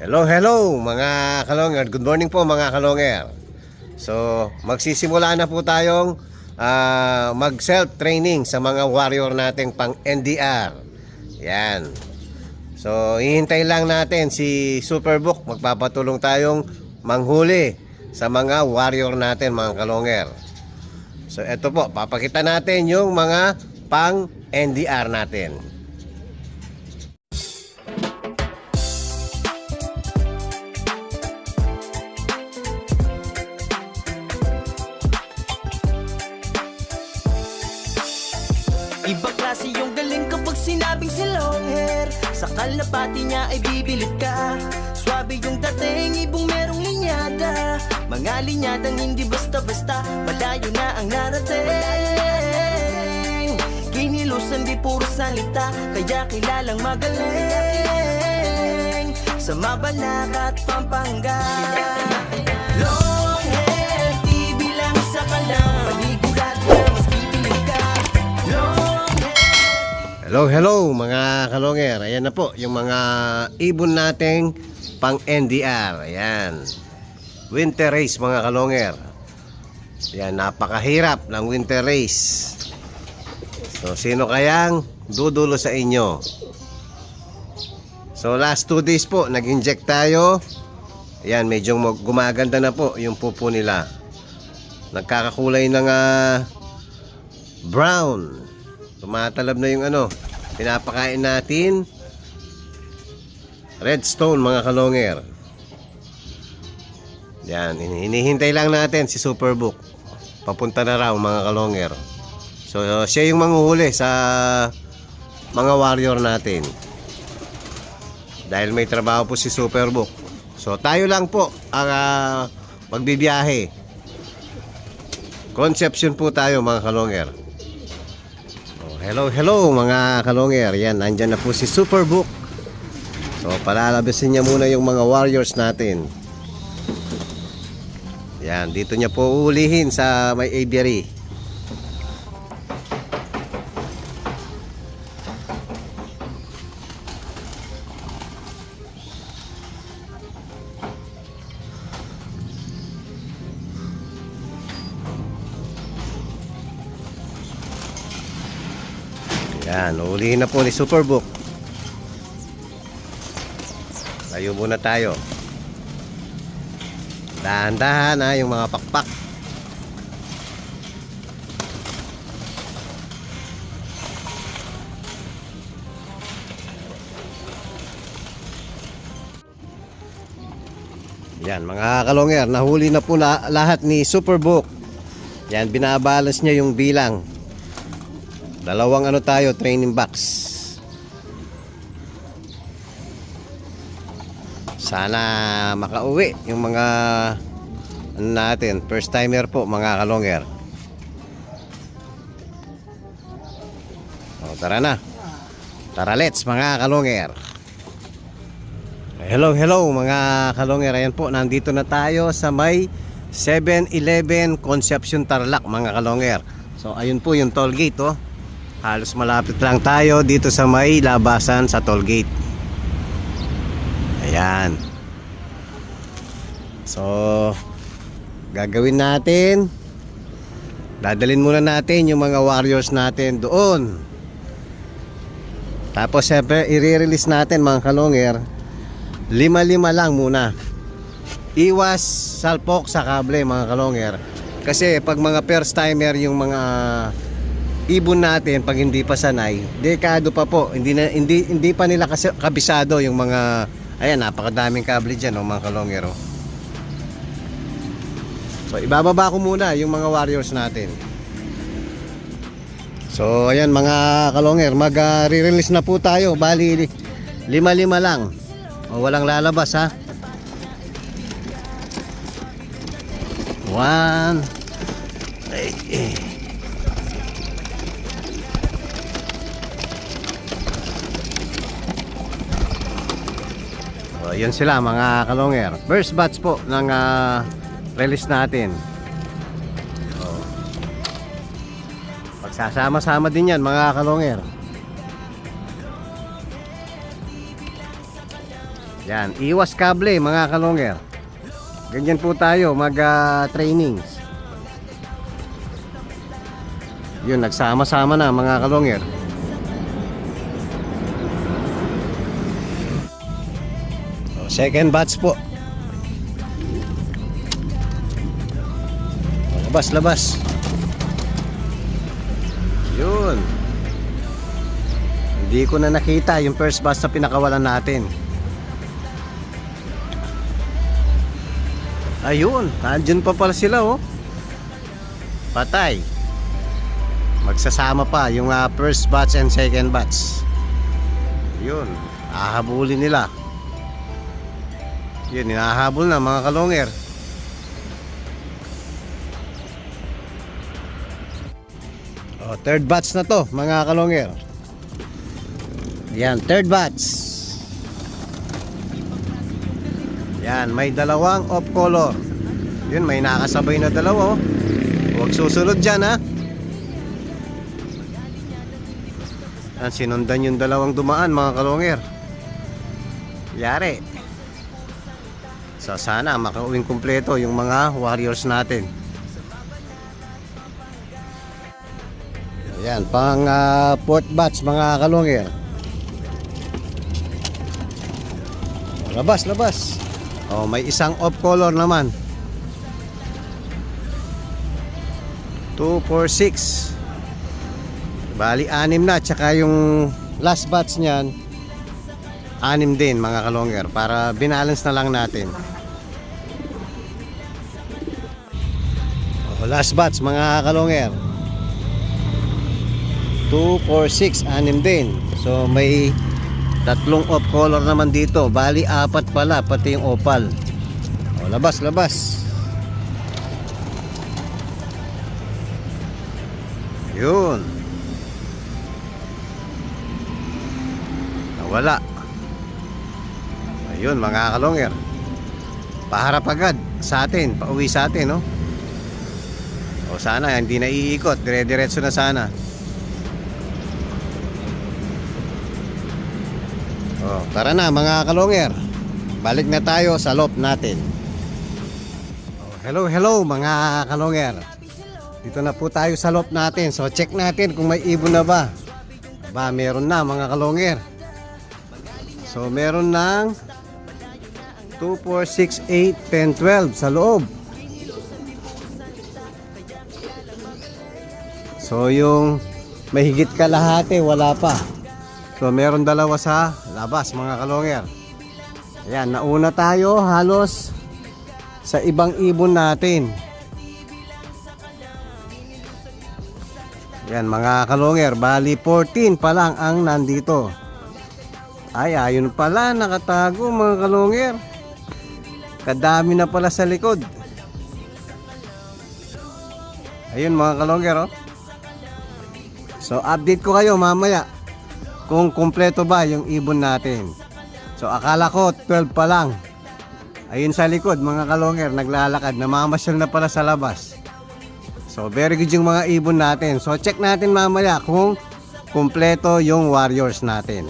Hello, hello mga kalonger. Good morning po mga kalonger. So, magsisimula na po tayong mag self-training sa mga warrior nating pang NDR. Yan. So, hihintay lang natin si Superbook. Magpapatulong tayong manghuli sa mga warrior natin mga kalonger. So, eto po. Papakita natin yung mga pang NDR natin. Ibang klase yung galing kapag sinabing si long hair. Sa kalapati niya ay bibilid ka. Swabe yung dating, ibong merong linyada. Mga linyadang hindi basta-basta, malayo na ang narating. Kinilusan di puro salita, kaya kilalang magaling. Sa Mabalacat at Pampanga, long hair, di bilang sa kalang panigulat na mas bibilid ka. Hello, hello mga kalonger. Ayan na po yung mga ibon nating pang NDR. Ayan. Winter race mga kalonger. Ayan, napakahirap ng winter race. So, sino kayang dudulo sa inyo? So, last 2 days po, nag-inject tayo. Ayan, medyo gumaganda na po yung pupo nila. Nagkakakulay ng brown. Tumatalab na yung pinapakain natin redstone mga kalonger. Yan, hinihintay lang natin si Superbook. Papunta na raw mga kalonger. So siya yung manghuhuli sa mga warrior natin. Dahil may trabaho po si Superbook. So tayo lang po ang magbibiyahe. Conception po tayo mga kalonger. Hello, hello mga kalonger. Yan, nandyan na po si Superbook. So, palalabasin niya muna yung mga warriors natin. Yan, dito niya po uulihin sa may aviary. Yan, uulihin na po ni Superbook. Tayo muna tayo. Dahan-dahan yung mga pakpak. Yan mga kalonger, nahuli na po lahat ni Superbook. Yan, binabalance niya yung bilang. Dalawang tayo, training box. Sana makauwi yung mga natin, first timer po mga kalonger. O, tara na. Tara, let's mga kalonger. Hello, hello mga kalonger. Ayan po, nandito na tayo sa may 7-Eleven Concepcion Tarlac mga kalonger. So ayun po yung toll gate Halos malapit lang tayo dito sa may labasan sa toll gate. Ayan. So, gagawin natin, dadalhin muna natin yung mga warriors natin doon. Tapos siyempre, i-release natin mga kalonger. 5-5 lang muna. Iwas salpok sa kable mga kalonger. Kasi pag mga first timer yung mga ibon natin, pag hindi pa sanay, dekado pa po, hindi pa nila kasi kabisado yung mga, ayan, napakadaming kable dyan mga kalonger. So ibababa ko muna yung mga warriors natin. So ayan mga kalonger, mag-re-release na po tayo. Bali 5-5 lang, walang lalabas 1 Yan sila mga kalonger. First batch po ng release natin. Magsasama-sama din yan mga kalonger. Yan, iwas kable mga kalonger. Ganyan po tayo mag-trainings. Yun, nagsama-sama na mga kalonger. Second batch po. Labas, labas. Yun. Hindi ko na nakita yung first batch na pinakawalan natin. Ayun, andyan pa pala sila oh. Patay. Magsasama pa yung first batch and second batch. Yun, ahabulin nila. Yun, hinahabol na mga kalonger. Oh, third batch na to mga kalonger. Yan, third batch. Yan, may dalawang off color. Yun, may nakasabay na dalawa oh. Huwag susunod dyan ha. Yan, sinundan yung dalawang dumaan mga kalonger. Yari. So sana makauwing kumpleto yung mga warriors natin. Ayan, pang fourth batch mga kalonger. Labas, labas. Oh, may isang off color naman. 2, 4, 6. Bali 6 na, tsaka yung last batch niyan 6 din mga kalonger, para binalance na lang natin. Oh, last batch mga kalonger 2, 4, 6, 6 din. So may tatlong off color naman dito. Bali 4 pala, pati yung opal. Oh, labas, labas. Yun. Nawala. Ayun mga kalonger. Paharap agad sa atin, pauwi sa atin, no? O sana hindi na iikot, dire-diretso na sana. O, tara na mga kalonger. Balik na tayo sa loop natin. O, hello, hello mga kalonger. Dito na po tayo sa loop natin. So check natin kung may ibon na ba. Ba, meron na mga kalonger. So meron ng 2, 4, 6, 8, 10, 12 sa loob. So yung mahigit kalahati wala pa. So meron dalawa sa labas mga kalonger. Ayan, nauna tayo halos sa ibang ibon natin. Ayan mga kalonger, bali 14 pa lang ang nandito. Ay, ayun pala, nakatago mga kalonger. Kadami na pala sa likod. Ayun mga kalonger oh. So update ko kayo mamaya kung kumpleto ba yung ibon natin. So akala ko 12 pa lang. Ayun sa likod mga kalonger, naglalakad, namamasyal na pala sa labas. So very good yung mga ibon natin. So check natin mamaya kung kumpleto yung warriors natin.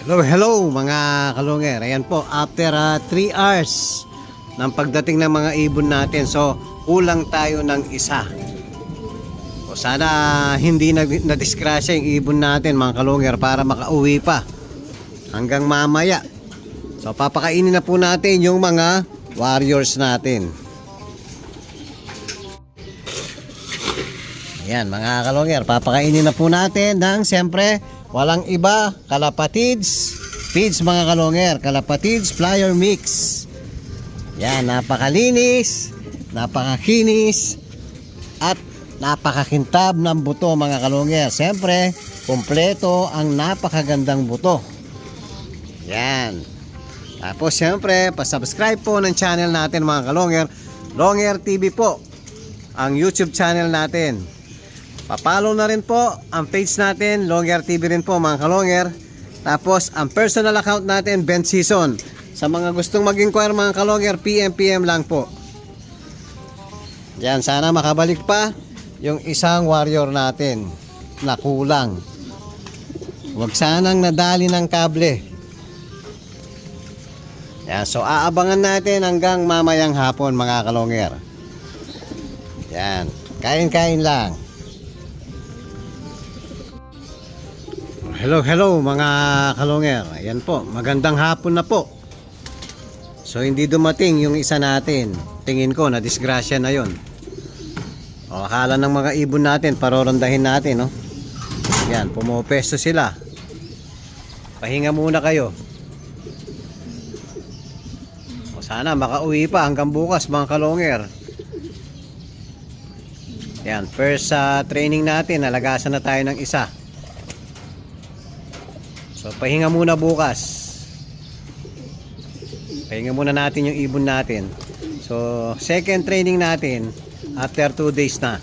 Hello, hello mga kalonger. Ayan po, after 3 hours ng pagdating ng mga ibon natin. So kulang tayo ng isa. O sana hindi na-disgrasya yung ibon natin mga kalonger para makauwi pa hanggang mamaya. So papakainin na po natin yung mga warriors natin. Ayan mga kalonger, papakainin na po natin ng siyempre walang iba, kalapatids feeds mga kalonger, kalapatids flyer mix. Yan, napakalinis, napakakinis at napakakintab ng buto mga kalonger. Siyempre, kumpleto ang napakagandang buto. Yan. Tapos siyempre, pasubscribe po ng channel natin mga kalonger. Longer TV po ang YouTube channel natin. Papalo na rin po ang page natin, Longer TV rin po mga kalonger. Tapos ang personal account natin, Ben Season. Sa mga gustong mag-inquire mga kalonger, PM lang po. Yan, sana makabalik pa yung isang warrior natin na kulang. Huwag sanang nadali ng kable. Yan, so aabangan natin hanggang mamayang hapon mga kalonger. Yan, kain-kain lang. Hello mga kalonger. Ayan po, magandang hapon na po. So hindi dumating yung isa natin. Tingin ko na disgrasya na yon. O, akala ng mga ibon natin, parorondahin natin, no? Yan, pumopesto sila. Pahinga muna kayo. O, sana makauwi pa hanggang bukas mga kalonger. Yan, first training natin, nalagasan na tayo ng isa. So pahinga muna bukas. Pahinga muna natin yung ibon natin. So second training natin after 2 days na.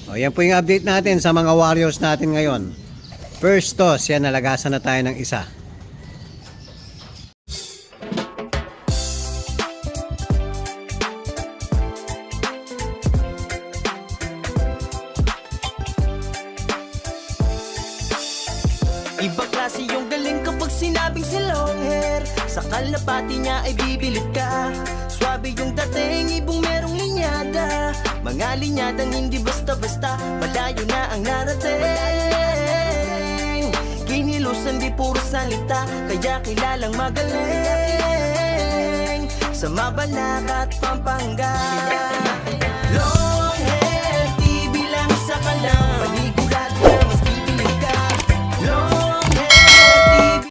O yan po yung update natin sa mga warriors natin ngayon. First toss, yan, nalagasan na tayo ng isa. Ibang klase yung galing kapag sinabing si long hair. Sa kalapati niya ay bibilid ka. Swabe yung dating, ibong merong linyada. Mga linyadang hindi basta-basta, malayo na ang narating. Kinilusan di puro salita, kaya kilalang magaling. Sa Mabalacat, Pampanga. Long